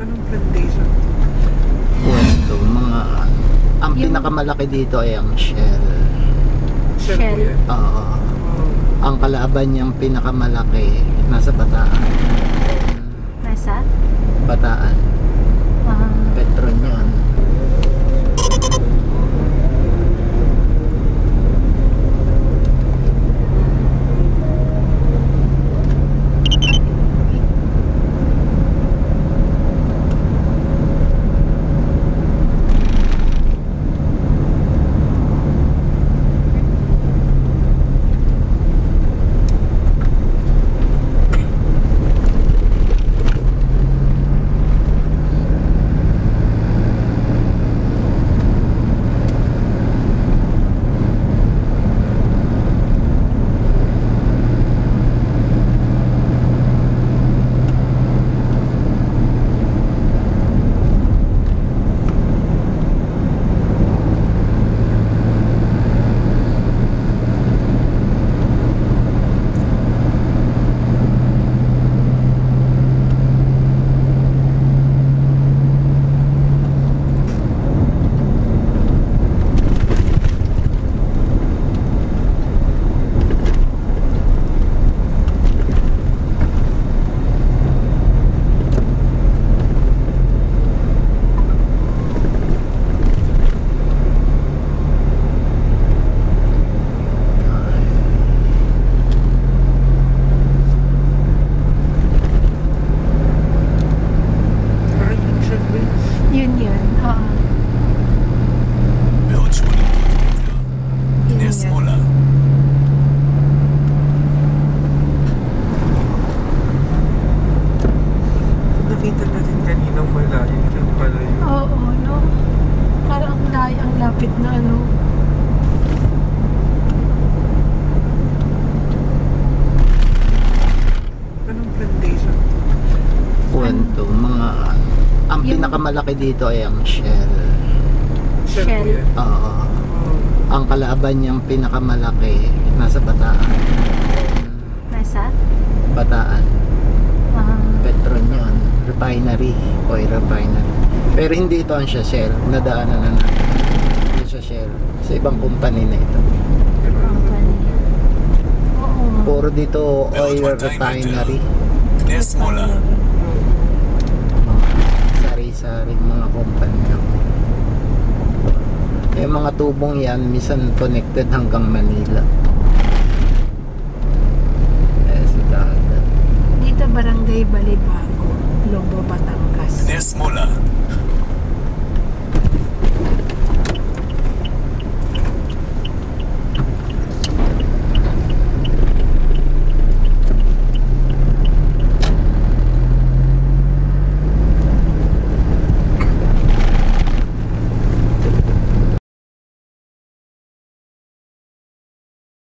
Anong plantation? Ito, ang pinakamalaki dito ay ang Shell. Shell po yan. Oo. Ang kalaban niyang pinakamalaki nasa Bataan. Nasa? Bataan. Petron yun. Nakita natin kaninang malayo dyan pala yun. Oo, no? Parang ang lapit na ano. Anong plantation? Ito, ang pinakamalaki dito ay ang Shell. Shell po yan. Oo. Ang kalaban niyang pinakamalaki nasa Bataan. Nasa? Bataan. Petron yun. Refinery. Oil refinery. Pero hindi ito ang Shell. Nadaanan na natin. Hindi siya Shell. Sa ibang company na ito. Oo. Puro dito oil refinery. Sari-saring mga company. Yung mga tubong yan, minsan connected hanggang Manila.